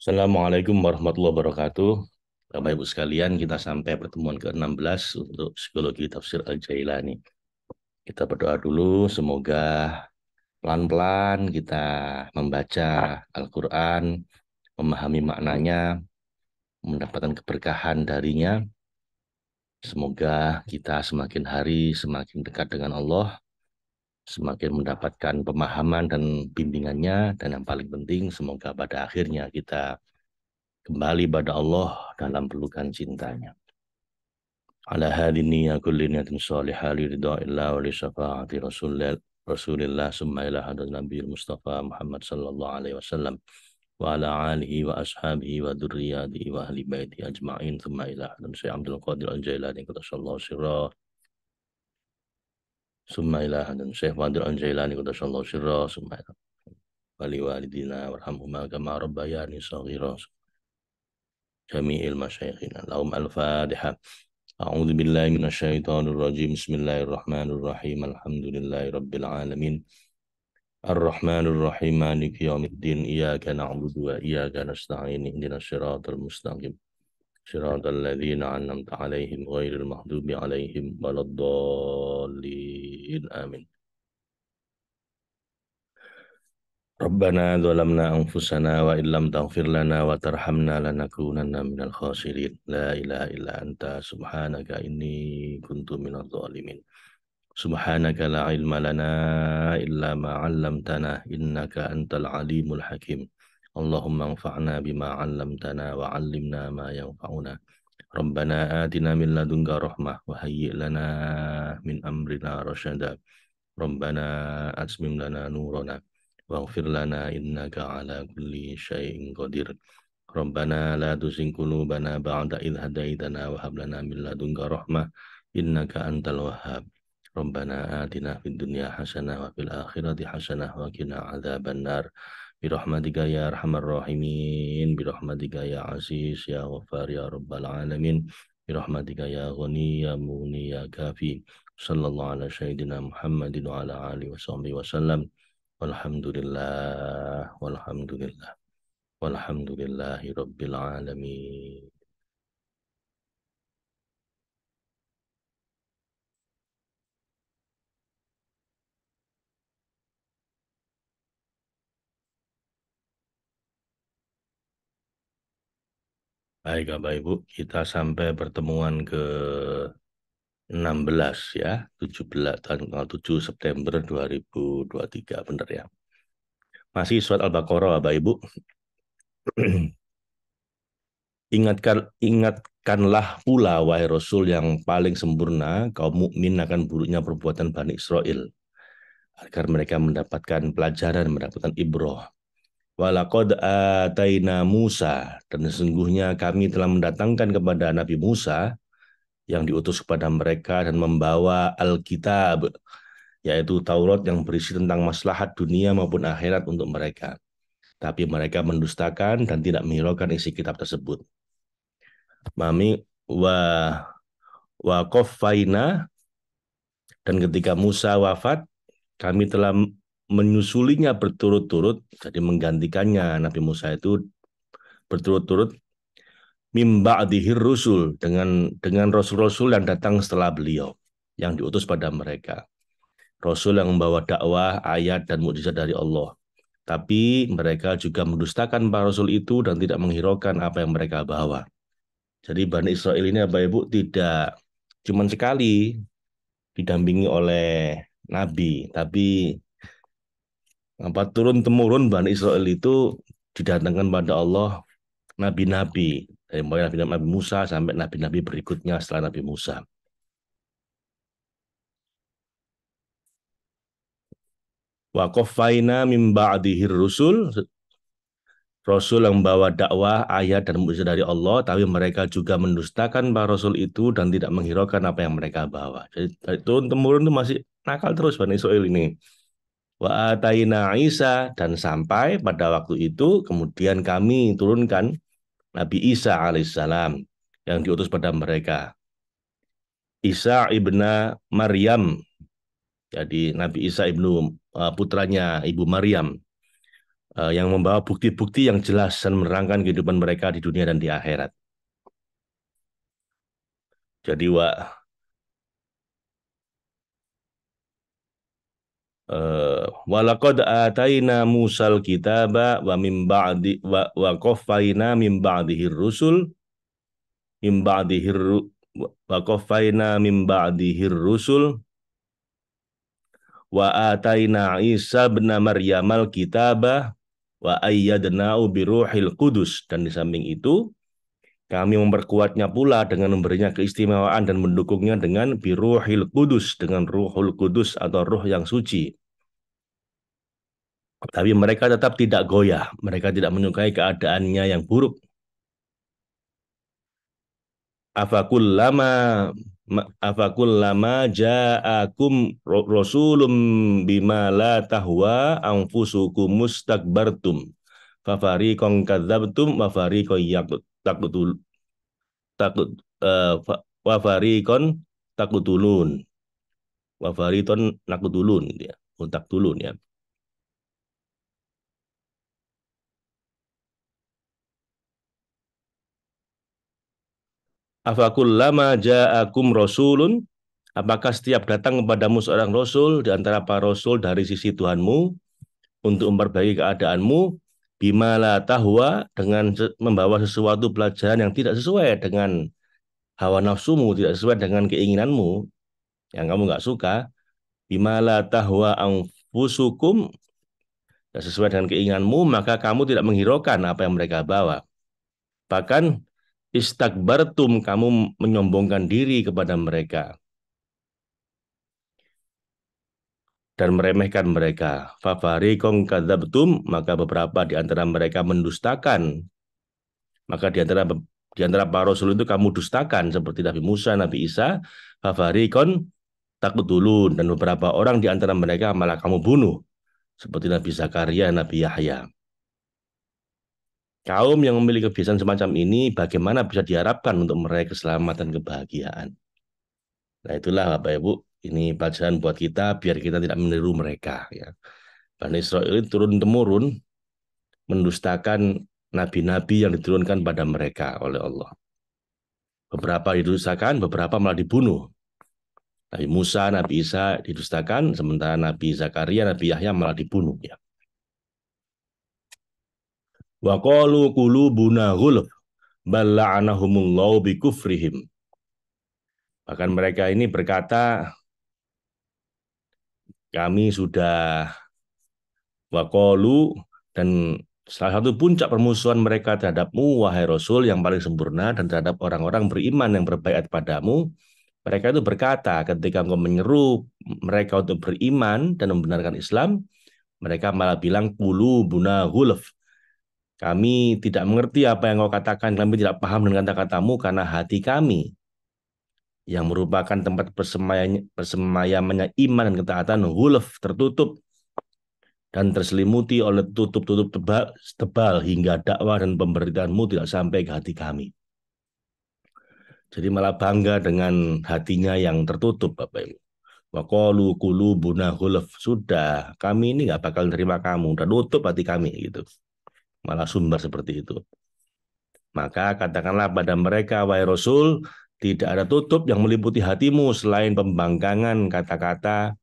Assalamualaikum warahmatullahi wabarakatuh. Bapak Ibu sekalian, kita sampai pertemuan ke-16 untuk psikologi tafsir Al-Jailani. Kita berdoa dulu, semoga pelan-pelan kita membaca Al-Quran, memahami maknanya, mendapatkan keberkahan darinya. Semoga kita semakin hari semakin dekat dengan Allah, semakin mendapatkan pemahaman dan bimbingannya, dan yang paling penting semoga pada akhirnya kita kembali pada Allah dalam pelukan cintanya. Ala hadin niyya kulli niyatin salihah li ridha'illah wa li syafa'ati Rasulillah summa ila hadan Nabi Mustafa Muhammad sallallahu alaihi wasallam wa ala alihi wa ashabihi wa dzurriyyatihi wa ahli baiti ajma'in summa ila hadan Syekh Abdul Qadir Al-Jailani qaddasallahu sirrah summa ila hadan Syekh Qadir Al-Jailani qaddasallahu sirrah summa ila wali walidina warhamhuma kama rabbayani shaghira jami'il masyayikhina lahum al-fatihah. أعوذ بالله من الشيطان الرجيم بسم الله الرحمن الرحيم الحمد لله رب العالمين الرحمن الرحيم مالك يوم الدين إياك نعبد وإياك نستعين اهدنا الصراط المستقيم صراط الذين أنعمت عليهم غير المغضوب عليهم ولا الضالين آمين ربنا ظلمنا أنفسنا وإن لم تغفر لنا وترحمنا لنكونن من الخاسرين لا إله إلا أنت سبحانك إني كنت من الظالمين سبحانك لا علم لنا إلا ما علمتنا إنك أنت العليم الحكيم اللهم انفعنا بما علمتنا وعلمنا ما ينفعنا ربنا آتنا من لدنك رحمة وهيئ لنا من أمرنا رشدا ربنا أتمم لنا نورنا واغفر لنا إنك على كل شيء قدير ربنا لا تزغ قلوبنا بعد إذ هديتنا وهب لنا من لدنك رحمة إنك أنت الوهاب ربنا آتنا في الدنيا حسنة وفي الآخرة حسنة وقنا عذاب النار برحمتك يا أرحم الراحمين برحمتك يا عزيز يا غفار يا رب العالمين برحمتك يا غني يا مغني يا كافي صلى الله على سيدنا محمد وعلى آله وصحبه وسلم والحمد لله والحمد لله والحمد لله رب العالمين. Baik Bapak Ibu, kita sampai pertemuan ke 16 ya, 17 tanggal 7 September 2023 benar ya. Masih surat Al-Baqarah Bapak Ibu. Ingatkanlah pula wahai Rasul yang paling sempurna kaum mukmin akan buruknya perbuatan Bani Israel agar mereka mendapatkan pelajaran, mendapatkan ibrah. Walaqad ataina Musa, dan sesungguhnya kami telah mendatangkan kepada Nabi Musa yang diutus kepada mereka dan membawa Alkitab, yaitu Taurat yang berisi tentang maslahat dunia maupun akhirat untuk mereka. Tapi mereka mendustakan dan tidak menghiraukan isi kitab tersebut. Mami wa wa qaffaina, dan ketika Musa wafat, kami telah menyusulinya berturut-turut, jadi menggantikannya Nabi Musa itu berturut-turut mimba adihir rusul, dengan rasul-rasul yang datang setelah beliau yang diutus pada mereka, rasul yang membawa dakwah, ayat dan mukjizat dari Allah. Tapi mereka juga mendustakan para rasul itu dan tidak menghiraukan apa yang mereka bawa. Jadi Bani Israel ini Bapak Ibu tidak cuma sekali didampingi oleh Nabi, tapi turun temurun Bani Israel itu didatangkan pada Allah nabi-nabi, dari mulai Nabi Musa sampai nabi-nabi berikutnya setelah Nabi Musa. Wa qaffaina min ba'dihir rusul, rasul yang membawa dakwah, ayat dan mukjizat dari Allah, tapi mereka juga mendustakan para rasul itu dan tidak menghiraukan apa yang mereka bawa. Jadi turun temurun itu masih nakal terus Bani Israel ini. Wa ataina Isa, dan sampai pada waktu itu kemudian kami turunkan Nabi Isa alaihissalam yang diutus pada mereka. Isa ibna Maryam, jadi Nabi Isa ibnu putranya Ibu Maryam. yang membawa bukti-bukti yang jelas dan menerangkan kehidupan mereka di dunia dan di akhirat. Jadi walaqad ataina Musal kitaba wa min ba'di wa qaffayna min ba'dihi rusul min ba'dihi wa qaffayna min ba'dihi rusul wa ataina Isa bin Maryamal kitaba wa ayyadna'u biruhil qudus, dan di samping itu kami memperkuatnya pula dengan memberinya keistimewaan dan mendukungnya dengan biruhil kudus, dengan ruhul kudus atau ruh yang suci. Tapi mereka tetap tidak goyah, mereka tidak menyukai keadaannya yang buruk. Afakullama afakullama ja'akum rasulum bima la tahwa anfusukum mustakbartum fafariqan kadzabtum wa fariqan yaqtul takut wa fariqan takutulun wa fariqan nakutulun gitu ya, untak tulun ya. Afakullama ja'akum rasulun, apakah setiap datang kepadamu seorang rasul di antara para rasul dari sisi Tuhanmu untuk memperbaiki keadaanmu, bima la tahwa, dengan membawa sesuatu pelajaran yang tidak sesuai dengan hawa nafsumu, tidak sesuai dengan keinginanmu yang kamu nggak suka, bima la tahwa anfusukum, tidak sesuai dengan keinginanmu, maka kamu tidak menghiraukan apa yang mereka bawa. Bahkan istakbartum, kamu menyombongkan diri kepada mereka dan meremehkan mereka. Fafariqon kadzabtum, maka beberapa di antara mereka mendustakan. Maka di antara para rasul itu kamu dustakan seperti Nabi Musa, Nabi Isa. Fafariqon taqtulun, dan beberapa orang di antara mereka malah kamu bunuh seperti Nabi Zakaria, Nabi Yahya. Kaum yang memiliki kebiasaan semacam ini, bagaimana bisa diharapkan untuk meraih keselamatan dan kebahagiaan? Nah itulah Bapak Ibu, ini pelajaran buat kita biar kita tidak meniru mereka ya. Bani Israel turun-temurun mendustakan nabi-nabi yang diturunkan pada mereka oleh Allah. Beberapa didustakan, beberapa malah dibunuh. Nabi Musa, Nabi Isa didustakan, sementara Nabi Zakaria, Nabi Yahya malah dibunuh ya. Wa qalu qulubuna ghulf bal la'anahumullahu bikufrihim. Bahkan mereka ini berkata, kami sudah waqalu, dan salah satu puncak permusuhan mereka terhadapmu, wahai Rasul yang paling sempurna, dan terhadap orang-orang beriman yang berbaiat padamu, mereka itu berkata ketika engkau menyeru mereka untuk beriman dan membenarkan Islam, mereka malah bilang qulubuna ghulf. Kami tidak mengerti apa yang kau katakan, kami tidak paham dengan kata-katamu karena hati kami yang merupakan tempat persemayamannya iman dan ketaatan ghulf, tertutup dan terselimuti oleh tutup-tutup tebal hingga dakwah dan pemberitaanmu tidak sampai ke hati kami. Jadi malah bangga dengan hatinya yang tertutup, Bapak Ibu. Wa qalu qulubuna ghulf, sudah kami ini nggak bakal terima kamu, udah tutup hati kami gitu. Malah sumber seperti itu. Maka katakanlah pada mereka, wahai Rasul, tidak ada tutup yang meliputi hatimu selain pembangkangan kata-kata,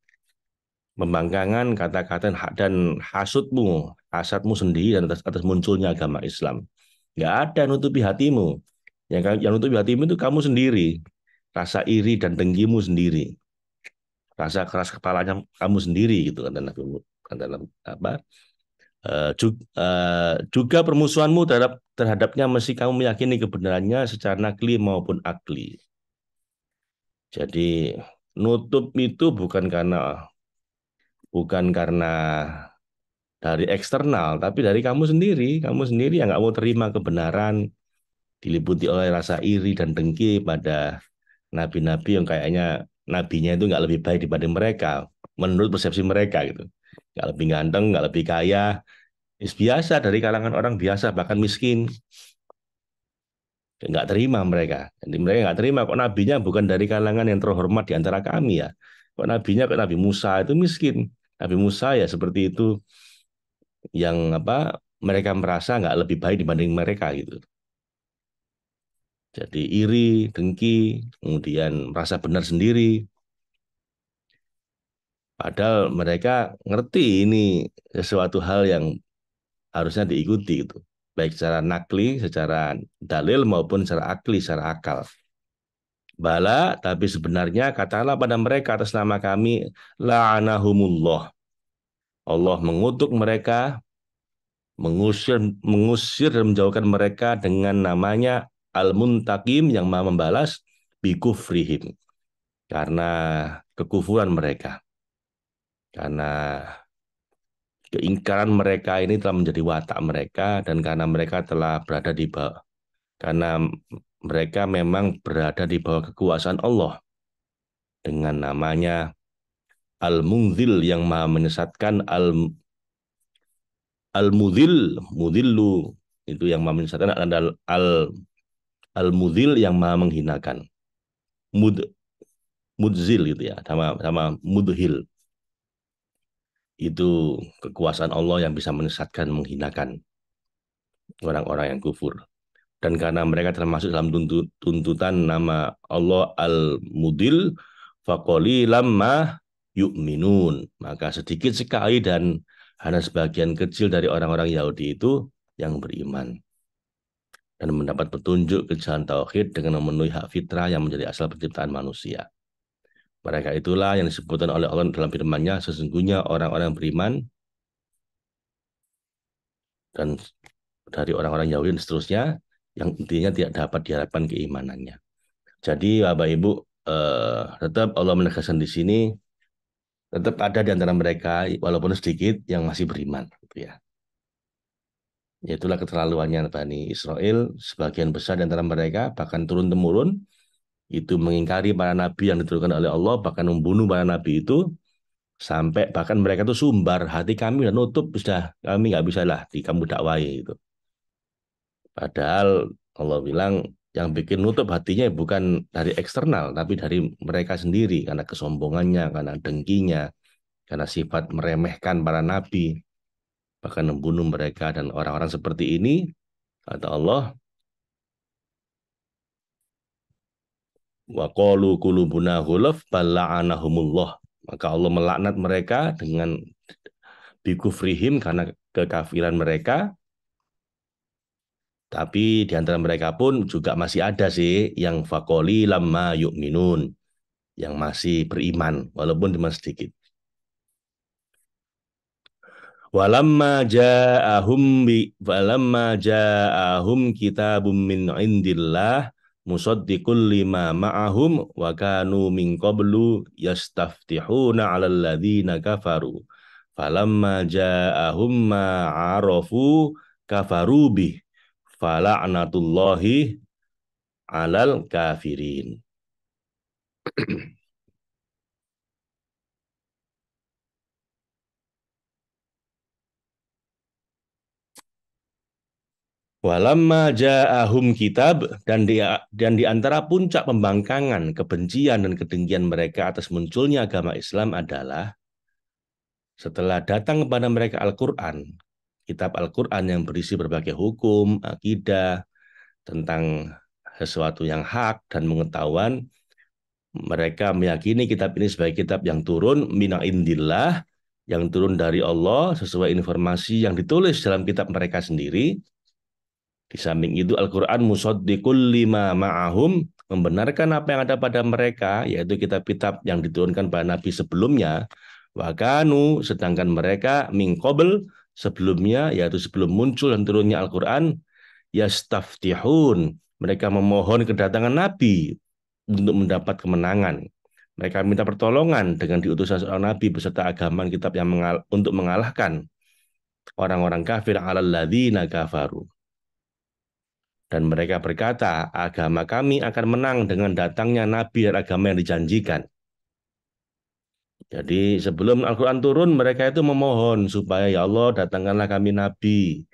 dan hasadmu sendiri dan atas munculnya agama Islam. Nggak ada yang nutupi hatimu. Yang nutupi hatimu itu kamu sendiri. Rasa iri dan dengkimu sendiri. Rasa keras kepalanya kamu sendiri gitu kan Nabi, dalam apa? Juga permusuhanmu terhadapnya mesti kamu meyakini kebenarannya secara nakli maupun akli. Jadi nutup itu bukan karena dari eksternal, tapi dari kamu sendiri. Kamu sendiri yang nggak mau terima kebenaran, diliputi oleh rasa iri dan dengki pada nabi-nabi yang kayaknya nabinya itu nggak lebih baik dibanding mereka, menurut persepsi mereka gitu. Nggak lebih ganteng, nggak lebih kaya, biasa dari kalangan orang biasa, bahkan miskin. Nggak terima mereka. Jadi mereka nggak terima kok nabinya bukan dari kalangan yang terhormat di antara kami ya. Kok nabinya kok Nabi Musa itu miskin. Nabi Musa ya seperti itu, yang apa mereka merasa nggak lebih baik dibanding mereka gitu. Jadi iri, dengki, kemudian merasa benar sendiri. Padahal mereka ngerti ini sesuatu hal yang harusnya diikuti itu. Baik secara nakli, secara dalil maupun secara akli, secara akal. Bala, tapi sebenarnya katakanlah pada mereka atas nama kami, la'anahumullah. Allah mengutuk mereka, mengusir, mengusir dan menjauhkan mereka dengan namanya Al-Muntakim yang maha membalas bikufrihim. Karena kekufuran mereka. Karena keingkaran mereka ini telah menjadi watak mereka dan karena mereka telah berada di bawah karena mereka memang berada di bawah kekuasaan Allah dengan namanya Al-Munzil yang maha menyesatkan Al-Mudhil Mudhillu itu yang maha menyesatkan adalah Al-Mudhil yang maha menghinakan Mud Mudzil gitu ya sama Mudhil itu kekuasaan Allah yang bisa menyesatkan menghinakan orang-orang yang kufur. Dan karena mereka termasuk dalam tuntutan nama Allah Al-Mudil, faqoli lamma yu'minun. Maka sedikit sekali dan hanya sebagian kecil dari orang-orang Yahudi itu yang beriman dan mendapat petunjuk ke jalan tauhid dengan memenuhi hak fitrah yang menjadi asal penciptaan manusia. Mereka itulah yang disebutkan oleh Allah dalam firman-Nya, sesungguhnya orang-orang yang beriman dan dari orang-orang Yahudi dan seterusnya yang intinya tidak dapat diharapkan keimanannya. Jadi Bapak Ibu tetap Allah menegaskan di sini tetap ada di antara mereka walaupun sedikit yang masih beriman gitu ya. Itulah keterlaluannya Bani Israel, sebagian besar di antara mereka bahkan turun temurun itu mengingkari para nabi yang diturunkan oleh Allah, bahkan membunuh para nabi itu sampai bahkan mereka itu sumbar hati kami dan nutup sudah kami nggak bisa lah di kamu dakwai itu. Padahal Allah bilang yang bikin nutup hatinya bukan dari eksternal, tapi dari mereka sendiri karena kesombongannya, karena dengkinya, karena sifat meremehkan para nabi, bahkan membunuh mereka dan orang-orang seperti ini, kata Allah, wa qalu qulubuna ghulaf bal la'anahumullah. Maka Allah melaknat mereka dengan bikufrihim karena kekafiran mereka, tapi di antara mereka pun juga masih ada sih yang faqoli lamma yu'minun, yang masih beriman walaupun cuma sedikit. Walamma ja'ahum kitabum min indillah musaddiqul lima ma'ahum wa kanu min qablu yastaftihuna 'alal ladzina kafaru. Falamma ja'ahum ma 'arafu kafaru bih. Fala'natullahi 'alal kafirin. Walamma ja'ahum kitab dan di antara puncak pembangkangan, kebencian dan kedengkian mereka atas munculnya agama Islam adalah setelah datang kepada mereka Al-Qur'an, kitab Al-Qur'an yang berisi berbagai hukum, akidah, tentang sesuatu yang hak dan pengetahuan, mereka meyakini kitab ini sebagai kitab yang turun mina indillah, yang turun dari Allah sesuai informasi yang ditulis dalam kitab mereka sendiri. Di samping itu Al-Quran musaddiqul lima ma'ahum membenarkan apa yang ada pada mereka, yaitu kitab-kitab yang diturunkan pada Nabi sebelumnya. Wakanu sedangkan mereka min qabl sebelumnya, yaitu sebelum muncul dan turunnya Al-Quran, yastaftihun. Mereka memohon kedatangan Nabi untuk mendapat kemenangan. Mereka minta pertolongan dengan diutusnya seorang Nabi beserta agama kitab yang untuk mengalahkan orang-orang kafir alal ladzina kafaru. Dan mereka berkata, agama kami akan menang dengan datangnya Nabi dan agama yang dijanjikan. Jadi sebelum Al-Quran turun, mereka itu memohon supaya ya Allah datangkanlah kami Nabi.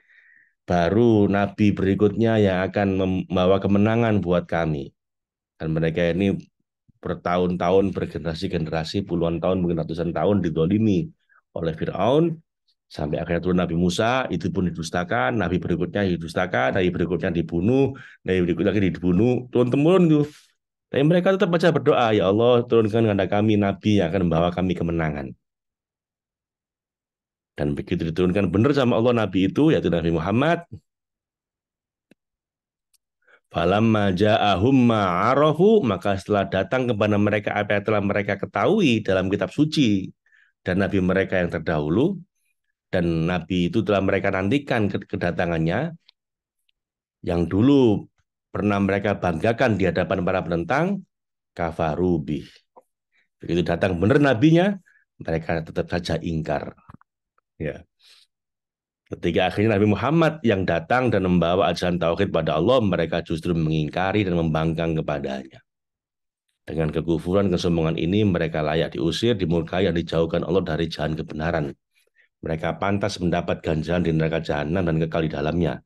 Baru Nabi berikutnya yang akan membawa kemenangan buat kami. Dan mereka ini bertahun-tahun, bergenerasi-generasi, puluhan tahun, mungkin ratusan tahun didolimi oleh Fir'aun. Sampai akhirnya turun Nabi Musa, itu pun didustakan, Nabi berikutnya didustakan, Nabi berikutnya dibunuh, Nabi berikutnya lagi dibunuh, turun-temurun itu. Tapi mereka tetap baca berdoa, ya Allah turunkan kepada kami Nabi yang akan membawa kami kemenangan. Dan begitu diturunkan benar sama Allah Nabi itu, yaitu Nabi Muhammad, falamma ja'ahum ma'arafu, maka setelah datang kepada mereka apa yang telah mereka ketahui dalam kitab suci dan nabi mereka yang terdahulu, dan nabi itu telah mereka nantikan kedatangannya, yang dulu pernah mereka banggakan di hadapan para penentang, kafarubi. Begitu datang benar nabinya, mereka tetap saja ingkar. Ya. Ketika akhirnya Nabi Muhammad yang datang dan membawa ajaran tauhid pada Allah, mereka justru mengingkari dan membangkang kepadanya. Dengan kekufuran kesombongan ini, mereka layak diusir, dimurkai, dan dijauhkan Allah dari jalan kebenaran. Mereka pantas mendapat ganjaran di neraka jahanam dan kekal di dalamnya.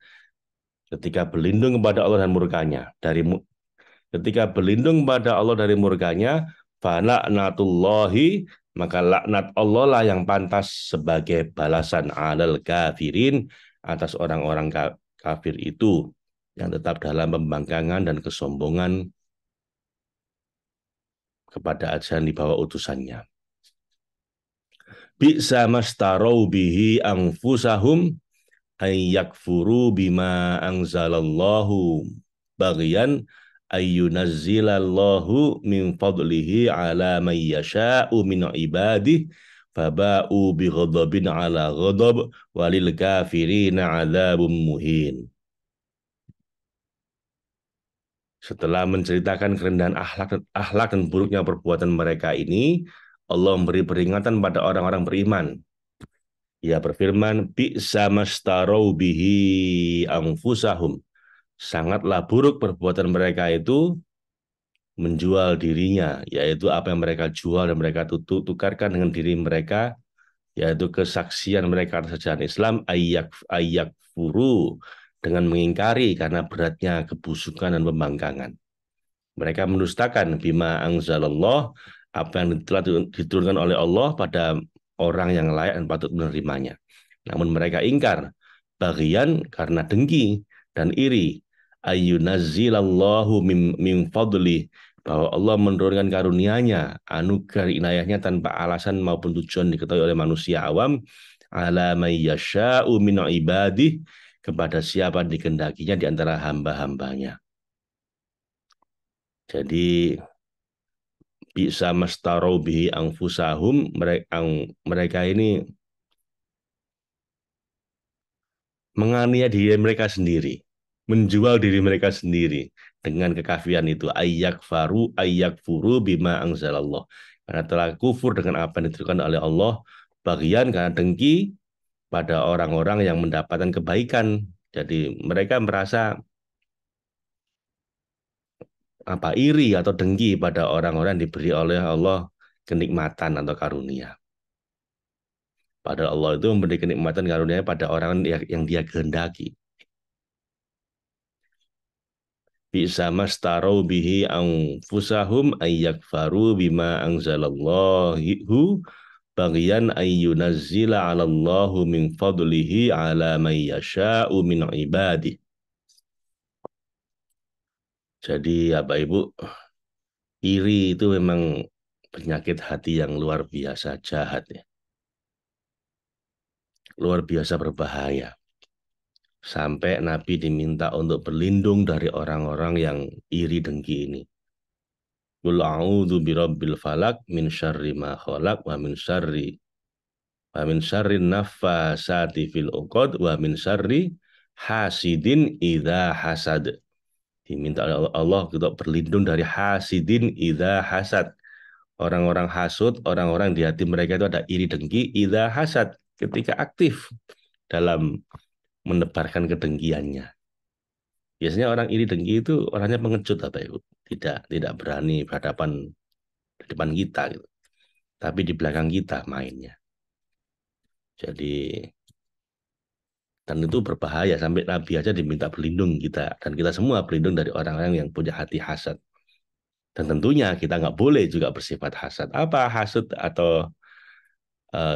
Ketika berlindung kepada Allah dan murkanya, ketika berlindung pada Allah dari murkanya, falaknatullahi, maka laknat Allah lah yang pantas sebagai balasan alal kafirin atas orang-orang kafir itu yang tetap dalam pembangkangan dan kesombongan kepada ajaran di bawah utusannya. Bi'sa mastarau bihi anfusahum ayyakfuru bima anzalallahu bagian ayyunazzilallahu min fadlihi ala man yasha'u min ibadih faba'u bi ghadabin ala ghadab walil kafirina adzabun muhin. Setelah menceritakan kerendahan akhlak dan buruknya perbuatan mereka ini, Allah memberi peringatan pada orang-orang beriman. Ia berfirman, bi'sa mastarau bihi anfusahum. Sangatlah buruk perbuatan mereka itu menjual dirinya, yaitu apa yang mereka jual dan mereka tukarkan dengan diri mereka, yaitu kesaksian mereka atas ajaran Islam, ayak furu, dengan mengingkari karena beratnya kebusukan dan pembangkangan. Mereka mendustakan bima angzalallah, apa yang telah diturunkan oleh Allah pada orang yang layak dan patut menerimanya. Namun mereka ingkar, bagian karena dengki dan iri. Ayyunazzilallahu min fadli, bahwa Allah menurunkan karunia-Nya, anugerah inayahnya tanpa alasan maupun tujuan diketahui oleh manusia awam, ala may yasha'u min ibadih, kepada siapa dikehendakinya di antara hamba-hambanya. Jadi bisa mastarau bihi anfusahum, mereka ini menganiaya diri mereka sendiri, menjual diri mereka sendiri dengan kekafiran itu, ayyak furu bima angzalallah, karena telah kufur dengan apa yang ditentukan oleh Allah, bagian karena dengki pada orang-orang yang mendapatkan kebaikan. Jadi mereka merasa iri atau dengki pada orang-orang yang diberi oleh Allah kenikmatan atau karunia. Padahal Allah itu memberi kenikmatan karunia pada orang yang Dia kehendaki. Bisa mastarau bihi anfusahum ayyakfaru bima anzalallahu bagian ayyunazzila 'alallahu min fadlihi 'ala man yasha'u min ibadih. Jadi Bapak Ibu, iri itu memang penyakit hati yang luar biasa jahat ya. Luar biasa berbahaya. Sampai Nabi diminta untuk berlindung dari orang-orang yang iri dengki ini. Qul a'udzu birabbil falak min syarri ma khalaq wa min syarri naffasati fil uqad wa min syarri hasidin idza hasad. Diminta oleh Allah untuk berlindung dari hasidin idza hasad. Orang-orang hasud, orang-orang di hati mereka itu ada iri dengki, idza hasad, ketika aktif dalam menebarkan kedengkiannya. Biasanya orang iri dengki itu orangnya pengecut apa Ibu? Tidak berani berhadapan di depan kita gitu. Tapi di belakang kita mainnya. Jadi dan itu berbahaya sampai Nabi aja diminta berlindung kita dan kita semua berlindung dari orang-orang yang punya hati hasad. Dan tentunya kita nggak boleh juga bersifat hasad. Apa hasad atau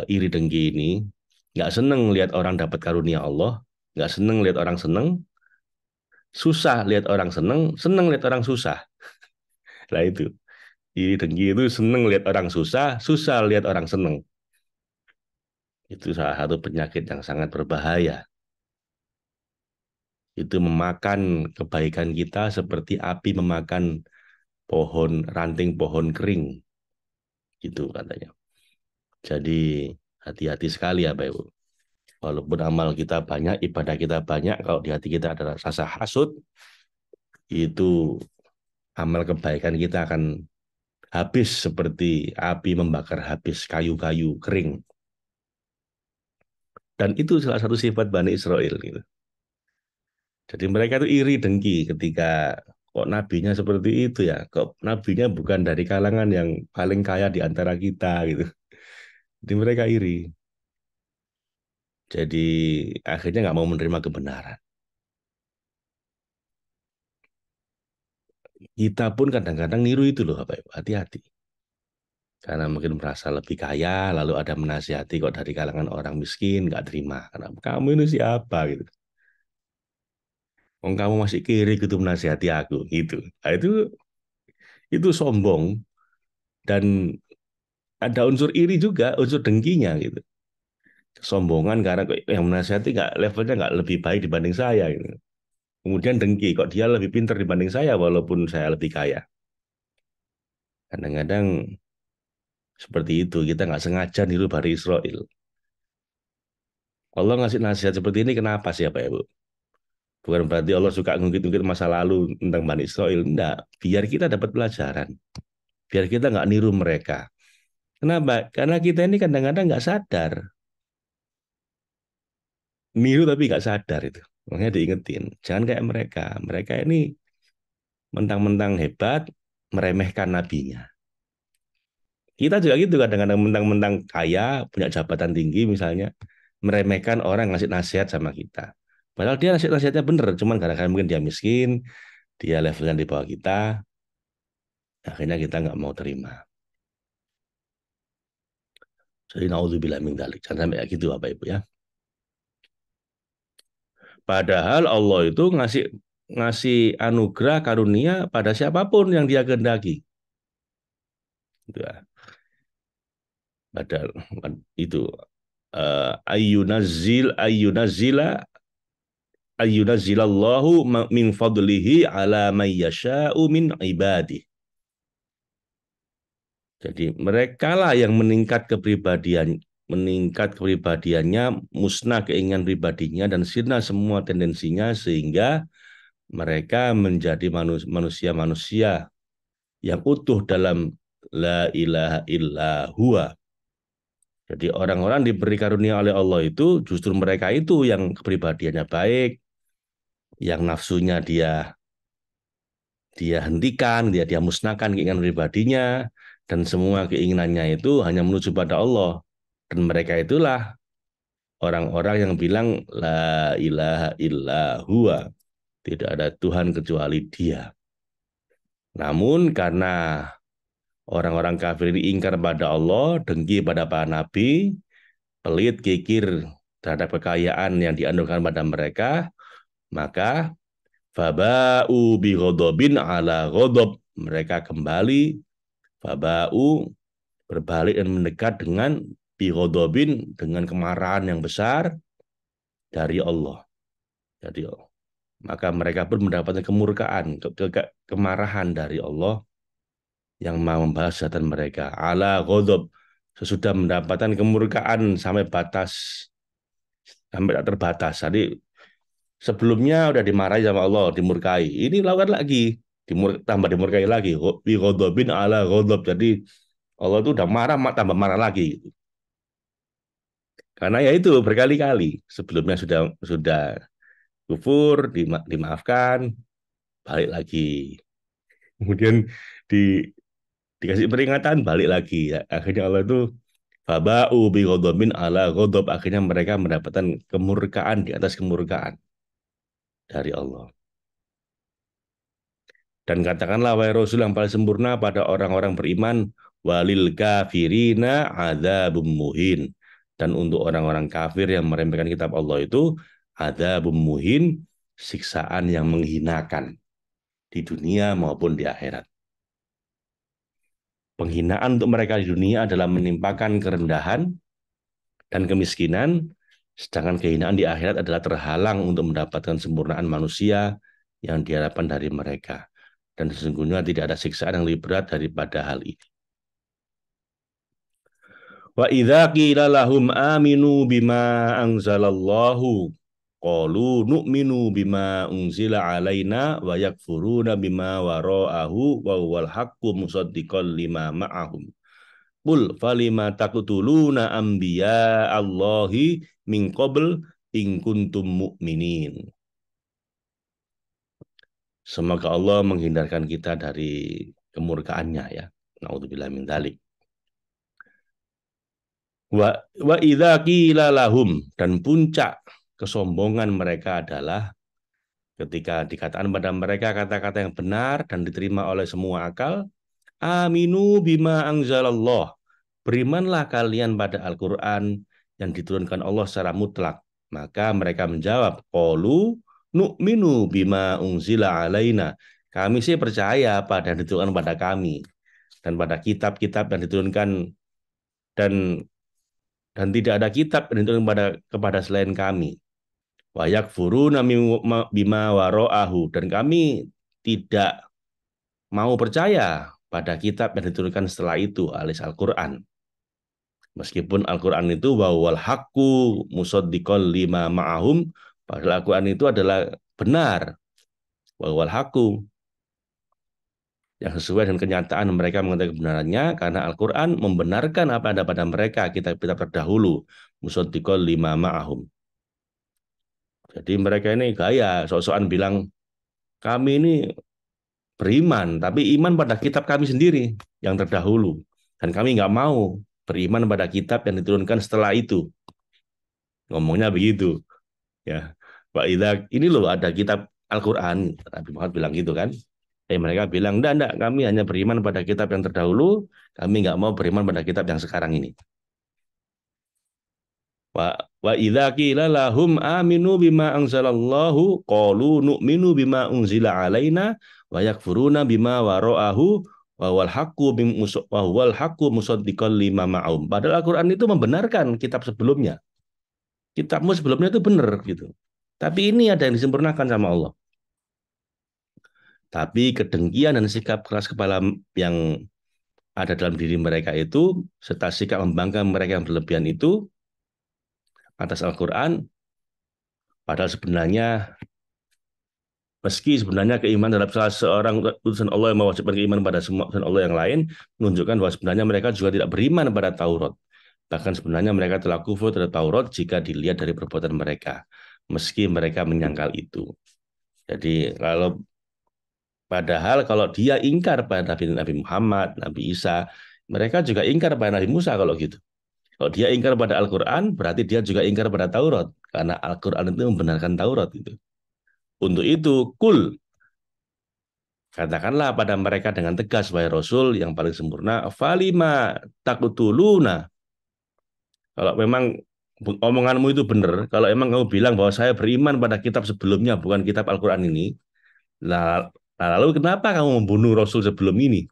iri dengki ini? Nggak seneng lihat orang dapat karunia Allah, nggak seneng lihat orang seneng, susah lihat orang seneng, seneng lihat orang susah. Nah itu, iri dengki itu seneng lihat orang susah, susah lihat orang seneng. Itu salah satu penyakit yang sangat berbahaya. Itu memakan kebaikan kita seperti api memakan ranting pohon kering, gitu katanya. Jadi hati-hati sekali ya, Bapak Ibu. Walaupun amal kita banyak, ibadah kita banyak, kalau di hati kita ada rasa hasut, itu amal kebaikan kita akan habis seperti api membakar habis kayu-kayu kering. Dan itu salah satu sifat Bani Israel gitu. Jadi mereka itu iri dengki ketika kok nabinya seperti itu ya, kok nabinya bukan dari kalangan yang paling kaya di antara kita gitu. Jadi mereka iri. Jadi akhirnya nggak mau menerima kebenaran. Kita pun kadang-kadang niru itu loh, Bapak Ibu. Hati-hati. Karena mungkin merasa lebih kaya, lalu ada menasihati kok dari kalangan orang miskin, nggak terima. Karena kamu ini siapa gitu. Oh, kamu masih kiri gitu menasihati aku gitu. Nah, itu sombong dan ada unsur iri juga, unsur dengkinya gitu. Kesombongan karena kok yang menasihati nggak levelnya nggak lebih baik dibanding saya gitu. Kemudian dengki kok dia lebih pintar dibanding saya walaupun saya lebih kaya. Kadang-kadang seperti itu kita nggak sengaja niru Bani Israel. Allah ngasih nasihat seperti ini kenapa sih ya Pak Ibu? Bukan berarti Allah suka ngungkit-ngungkit masa lalu tentang Bani Israel. Enggak, biar kita dapat pelajaran. Biar kita nggak niru mereka. Kenapa? Karena kita ini kadang-kadang nggak sadar. Niru tapi nggak sadar itu. Makanya diingetin. Jangan kayak mereka. Mereka ini mentang-mentang hebat, meremehkan nabinya. Kita juga gitu kadang-kadang mentang-mentang kaya, punya jabatan tinggi misalnya, meremehkan orang ngasih nasihat sama kita. Padahal dia nasihatnya bener, cuman kadang-kadang mungkin dia miskin, dia levelnya di bawah kita, akhirnya kita nggak mau terima. Jadi naudzubillah min dzalik. Jangan sampai kayak gitu Bapak Ibu ya. Padahal Allah itu ngasih ngasih anugerah karunia pada siapapun yang dia kehendaki. Gitu ya. Padahal itu ayyunazzilallahu min fadlihi ala may yasha'u min ibadih. Jadi mereka lah yang meningkat kepribadiannya, musnah keinginan pribadinya dan sirna semua tendensinya sehingga mereka menjadi manusia-manusia yang utuh dalam la ilaha illa huwa. Jadi orang-orang diberi karunia oleh Allah itu justru mereka itu yang kepribadiannya baik, yang nafsunya dia dia hentikan, dia musnahkan keinginan pribadinya dan semua keinginannya itu hanya menuju pada Allah. Dan mereka itulah orang-orang yang bilang la ilaha illa huwa, tidak ada Tuhan kecuali Dia. Namun karena orang-orang kafir ini ingkar pada Allah, dengki pada para nabi, pelit, kikir terhadap kekayaan yang dianugerahkan pada mereka, maka faba'u bi ghadabin ala ghadab. Mereka kembali faba'u berbalik dan mendekat dengan bi ghadabin dengan kemarahan yang besar dari Allah. Jadi maka mereka pun mendapatkan kemurkaan, kemarahan dari Allah yang mau membalas kejahatan mereka. Ala ghadab sesudah mendapatkan kemurkaan sampai tak terbatas. Jadi sebelumnya udah dimarahi sama Allah, dimurkai. Ini lakukan lagi, tambah dimurkai lagi. Bi ghadabin ala ghadab. Jadi Allah itu udah marah, tambah marah lagi. Karena ya itu berkali-kali sebelumnya sudah kufur, dimaafkan, balik lagi. Kemudian di, dikasih peringatan, balik lagi. Ya, akhirnya Allah itu faba'u bi ghadabin ala ghadab. Akhirnya mereka mendapatkan kemurkaan di atas kemurkaan dari Allah. Dan katakanlah wahai Rasul yang paling sempurna pada orang-orang beriman walil kafirina adzabum muhin. Dan untuk orang-orang kafir yang meremehkan kitab Allah itu ada muhin, siksaan yang menghinakan di dunia maupun di akhirat. Penghinaan untuk mereka di dunia adalah menimpakan kerendahan dan kemiskinan, sedangkan kehinaan di akhirat adalah terhalang untuk mendapatkan sempurnaan manusia yang diharapkan dari mereka. Dan sesungguhnya tidak ada siksaan yang lebih berat daripada hal ini. Wa idza qila lahum aminu bima anzalallahu qalu nu'minu bima unzila alaina wa yakfuruna bima wara'ahu wa huwal haqqu musaddiqan lima ma'ahum. Qul falima taqtuluna anbiya Allahi min qabl in kuntum mu'minin. Semoga Allah menghindarkan kita dari kemurkaannya ya. Nauzubillah min dzalik. Wa idza qila lahum, dan puncak kesombongan mereka adalah ketika dikatakan pada mereka kata-kata yang benar dan diterima oleh semua akal, aminu bima anzalallah. Berimanlah kalian pada Al-Qur'an yang diturunkan Allah secara mutlak. Maka mereka menjawab, qalu nu'minu bima unzila alaina. Kami sih percaya pada yang diturunkan pada kami dan pada kitab-kitab yang diturunkan, dan tidak ada kitab yang diturunkan kepada selain kami. Wa yakfuruna bima waro'ahu, dan kami tidak mau percaya pada kitab yang diturunkan setelah itu alias Al-Qur'an. Meskipun Al-Qur'an itu wal haqqu musaddiqan lima ma'ahum, padahal Al-Qur'an itu adalah benar, wal haqqu, yang sesuai dengan kenyataan mereka mengetahui kebenarannya, karena Al-Qur'an membenarkan apa yang ada pada mereka kitab-kitab terdahulu, musaddiqan lima ma'ahum. Jadi mereka ini gaya sok-sokan bilang kami ini beriman, tapi iman pada kitab kami sendiri yang terdahulu, dan kami nggak mau beriman pada kitab yang diturunkan setelah itu. Ngomongnya begitu ya. Pak Ida, ini loh ada kitab Al-Qur'an, Nabi Muhammad bilang gitu kan. Mereka bilang enggak, kami hanya beriman pada kitab yang terdahulu, kami nggak mau beriman pada kitab yang sekarang ini. Wa idza qila lahum aminu bima anzalallahu qalu nu'minu bima unzila alaina wa yakfuruna bima wara'ahu wa wal haqqu musaddiqan lima ma'ahum. Padahal Al-Qur'an itu membenarkan kitab sebelumnya. Kitabmu sebelumnya itu benar gitu. Tapi ini ada yang disempurnakan sama Allah. Tapi kedengkian dan sikap keras kepala yang ada dalam diri mereka itu, serta sikap membangkang mereka yang berlebihan itu atas Al-Quran, padahal sebenarnya meski sebenarnya keimanan terhadap salah seorang utusan Allah yang mewajibkan keimanan pada semua utusan Allah yang lain, menunjukkan bahwa sebenarnya mereka juga tidak beriman pada Taurat. Bahkan sebenarnya mereka telah kufur terhadap Taurat jika dilihat dari perbuatan mereka, meski mereka menyangkal itu. Jadi padahal kalau dia ingkar pada Nabi Muhammad, Nabi Isa, mereka juga ingkar pada Nabi Musa kalau gitu. Kalau dia ingkar pada Al-Quran, berarti dia juga ingkar pada Taurat. Karena Al-Quran itu membenarkan Taurat itu. Untuk itu, katakanlah pada mereka dengan tegas, wahai Rasul yang paling sempurna, falima takutuluna. Kalau memang omonganmu itu benar, kalau emang kamu bilang bahwa saya beriman pada kitab sebelumnya, bukan kitab Al-Quran ini, lalu kenapa kamu membunuh Rasul sebelum ini?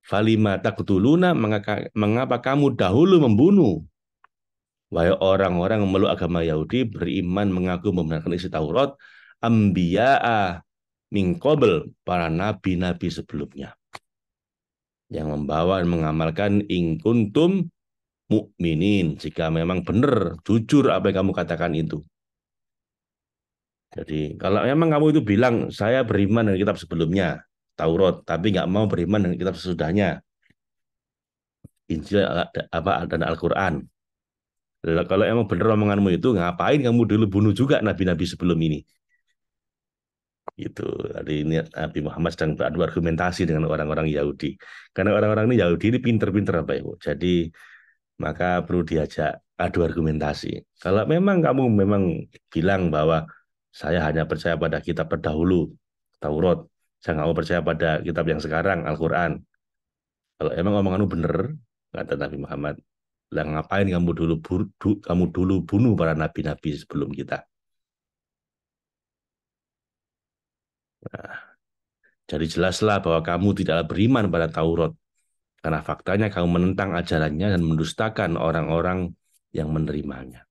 Falima takutuluna, mengapa kamu dahulu membunuh? Wahai orang-orang yang memeluk agama Yahudi, beriman mengaku membenarkan isi Taurat, ambiya'a min qabl, para nabi-nabi sebelumnya, yang membawa dan mengamalkan in kuntum mukminin, jika memang benar, jujur apa yang kamu katakan itu. Jadi kalau memang kamu itu bilang saya beriman dengan kitab sebelumnya, Taurat, tapi nggak mau beriman dengan kitab sesudahnya, Injil dan Al-Quran. Kalau emang benar omonganmu itu, ngapain kamu dulu bunuh juga nabi-nabi sebelum ini? Gitu. Jadi ini Nabi Muhammad sedang beradu argumentasi dengan orang-orang Yahudi. Karena orang-orang ini Yahudi ini pinter-pinter apa Ibu. Jadi maka perlu diajak adu argumentasi. Kalau memang kamu memang bilang bahwa saya hanya percaya pada kitab terdahulu, Taurat, saya nggak mau percaya pada kitab yang sekarang, Al-Quran. Kalau emang omonganmu benar, kata Nabi Muhammad, Lah ngapain kamu dulu bunuh para nabi-nabi sebelum kita? Nah, jadi jelaslah bahwa kamu tidaklah beriman pada Taurat karena faktanya kamu menentang ajarannya dan mendustakan orang-orang yang menerimanya.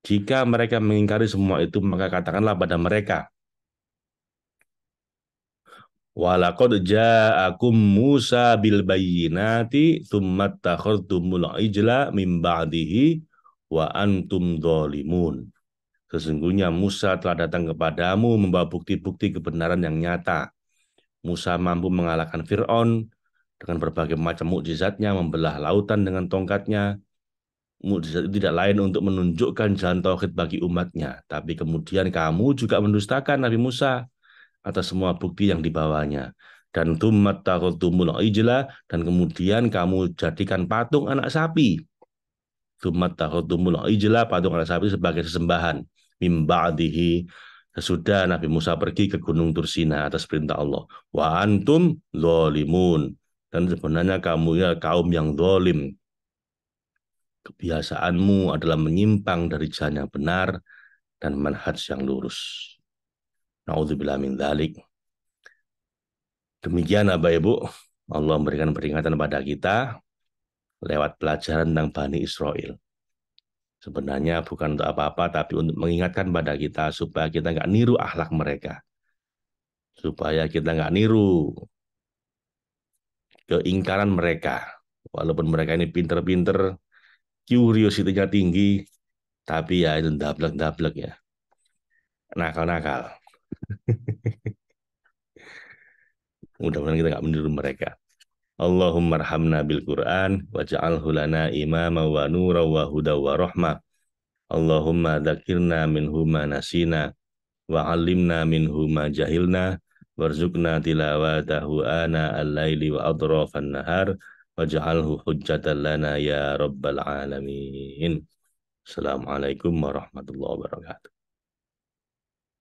Jika mereka mengingkari semua itu, maka katakanlah pada mereka, walaqad ja'akum Musa bil bayyinati tsumma takhadtumul ijla min ba'dihi wa antum dzalimun. Sesungguhnya Musa telah datang kepadamu membawa bukti-bukti kebenaran yang nyata. Musa mampu mengalahkan Fir'aun dengan berbagai macam mukjizatnya, membelah lautan dengan tongkatnya. Mukjizat itu tidak lain untuk menunjukkan jalan tauhid bagi umatnya. Tapi kemudian kamu juga mendustakan Nabi Musa atas semua bukti yang dibawanya. Dan tummat takhudumul ijla, dan kemudian kamu jadikan patung anak sapi. Tummat takhudumul ijla, patung anak sapi sebagai sesembahan. Mimba'dihi, sesudah Nabi Musa pergi ke Gunung Tursina atas perintah Allah. Wa antum zalimun. Dan sebenarnya kamu ya kaum yang zalim. Kebiasaanmu adalah menyimpang dari jalan yang benar dan manhaj yang lurus. Nauzubillah min dzalik. Demikian Bapak Ibu, Allah memberikan peringatan pada kita lewat pelajaran tentang Bani Israel. Sebenarnya bukan untuk apa-apa, tapi untuk mengingatkan pada kita supaya kita nggak niru akhlak mereka. Supaya kita nggak niru keingkaran mereka. Walaupun mereka ini pinter-pinter, curiosity-nya tinggi, tapi ya itu dablek-dablek ya. Nakal-nakal. Mudah-mudahan kita nggak meniru mereka. Allahumma arhamna bil Qur'an waj'alhu lana imama wa nura wa huda wa rahmah. Allahumma dzakirna minhu ma nasina wa 'allimna minhu ma jahilna warzuqna tilawatahu ana al-laili wa atrafan nahar waj'alhu hujjatan lana ya rabbal alamin. Assalamualaikum warahmatullahi wabarakatuh.